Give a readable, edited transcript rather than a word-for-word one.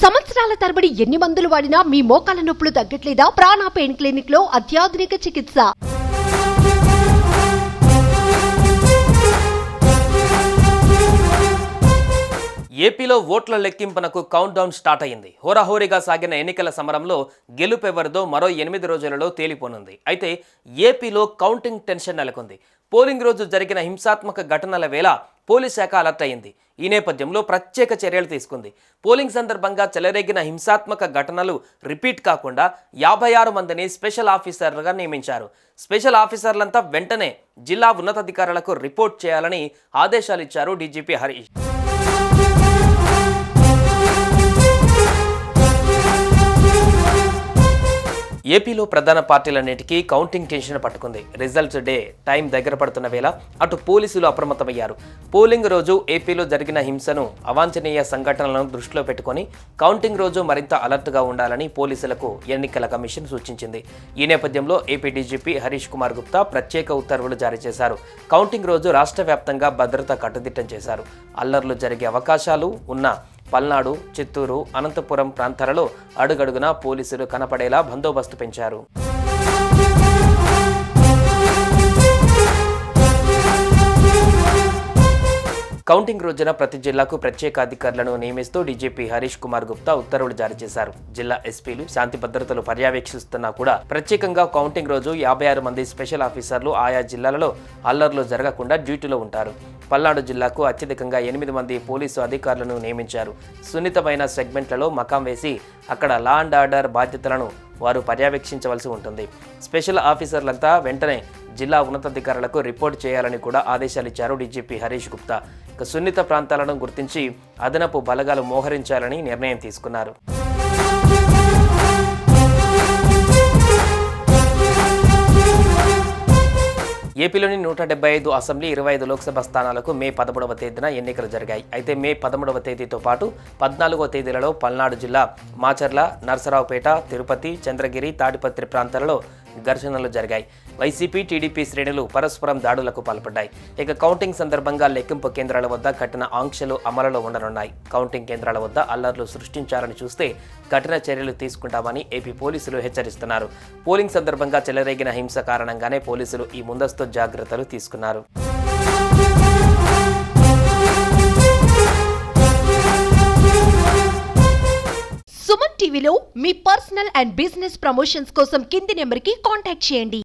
సంవత్సరాల తరబడి ఎన్ని మందులు వాడినా మీ మోకాల నొప్పులు తగ్గట్లేదా? ప్రాణ పెయిన్ క్లినిక్ లో అత్యాధునిక చికిత్స. ఏపీలో ఓట్ల లెక్కింపునకు కౌంట్ డౌన్ స్టార్ట్ అయింది. హోరాహోరీగా సాగిన ఎన్నికల సమరంలో గెలుపెవరిదో మరో 8 రోజులలో తేలిపోనుంది. అయితే ఏపీలో కౌంటింగ్ టెన్షన్ నెలకొంది. పోలింగ్ రోజు జరిగిన హింసాత్మక ఘటనల వేళ పోలీస్ శాఖ అలర్ట్ అయింది. ఈ నేపథ్యంలో ప్రత్యేక చర్యలు తీసుకుంది. పోలింగ్ సందర్భంగా చెలరేగిన హింసాత్మక ఘటనలు రిపీట్ కాకుండా 56 మందిని స్పెషల్ ఆఫీసర్లుగా నియమించారు. స్పెషల్ ఆఫీసర్లంతా వెంటనే జిల్లా ఉన్నతాధికారులకు రిపోర్ట్ చేయాలని ఆదేశాలు ఇచ్చారు డీజీపీ హరీష్. ఏపీలో ప్రధాన పార్టీలన్నిటికీ కౌంటింగ్ టెన్షన్ పట్టుకుంది. రిజల్ట్స్ డే టైం దగ్గర పడుతున్న వేళ అటు పోలీసులు అప్రమత్తమయ్యారు. పోలింగ్ రోజు ఏపీలో జరిగిన హింసను, అవాంఛనీయ సంఘటనలను దృష్టిలో పెట్టుకుని కౌంటింగ్ రోజు మరింత అలర్ట్గా ఉండాలని పోలీసులకు ఎన్నికల కమిషన్ సూచించింది. ఈ నేపథ్యంలో ఏపీ డీజీపీ హరీష్ కుమార్ గుప్తా ప్రత్యేక ఉత్తర్వులు జారీ చేశారు. కౌంటింగ్ రోజు రాష్ట్ర వ్యాప్తంగా భద్రత కట్టుదిట్టం చేశారు. అల్లర్లు జరిగే అవకాశాలు ఉన్న పల్నాడు, చిత్తూరు, అనంతపురం ప్రాంతాలలో అడుగడుగునా పోలీసులు కనపడేలా బందోబస్తు పెంచారు. కౌంటింగ్ రోజున ప్రతి జిల్లాకు ప్రత్యేక అధికారులను నియమిస్తూ డీజీపీ హరీష్ కుమార్ గుప్తా ఉత్తర్వులు జారీ చేశారు. జిల్లా ఎస్పీలు శాంతి భద్రతలు పర్యవేక్షిస్తున్నా కూడా ప్రత్యేకంగా కౌంటింగ్ రోజు 56 మంది స్పెషల్ ఆఫీసర్లు ఆయా జిల్లాలలో అల్లర్లు జరగకుండా డ్యూటీలో ఉంటారు. పల్నాడు జిల్లాకు అత్యధికంగా 8 మంది పోలీసు అధికారులను నియమించారు. సున్నితమైన సెగ్మెంట్లలో మకాం వేసి అక్కడ లా అండ్ ఆర్డర్ బాధ్యతలను వారు పర్యవేక్షించవలసి ఉంటుంది. స్పెషల్ ఆఫీసర్లంతా వెంటనే జిల్లా ఉన్నతాధికారులకు రిపోర్ట్ చేయాలని కూడా ఆదేశాలు ఇచ్చారు డీజీపీ హరీష్ గుప్తా. సున్నిత ప్రాంతాలను గుర్తించి అదనపు బలగాలు మోహరించాలని నిర్ణయం తీసుకున్నారు. ఏపీలోని 175 అసెంబ్లీ, 25 లోక్సభ స్థానాలకు మే 13వ తేదీన ఎన్నికలు జరిగాయి. అయితే మే 13వ తేదీతో పాటు 14వ తేదీలలో పల్నాడు జిల్లా మాచర్ల, నరసరావుపేట, తిరుపతి, చంద్రగిరి, తాడిపత్రి ప్రాంతాలలో ఘర్షణలు జరిగాయి. వైసీపీ, టీడీపీ శ్రేణులు పరస్పరం దాడులకు పాల్పడ్డాయి. ఇక కౌంటింగ్ సందర్భంగా లెక్కింపు కేంద్రాల వద్ద కఠిన ఆంక్షలు అమలులో ఉండనున్నాయి. కౌంటింగ్ కేంద్రాల వద్ద అల్లర్లు సృష్టించాలని చూస్తే కఠిన చర్యలు తీసుకుంటామని ఏపీ పోలీసులు హెచ్చరిస్తున్నారు. పోలింగ్ సందర్భంగా చెలరేగిన హింస కారణంగానే పోలీసులు ఈ ముందస్తు జాగ్రత్తలు తీసుకున్నారు. సుమన్ టీవీలో మీ పర్సనల్ అండ్ బిజినెస్ ప్రమోషన్స్ కోసం కింది నెంబర్కి కాంటాక్ట్ చేయండి.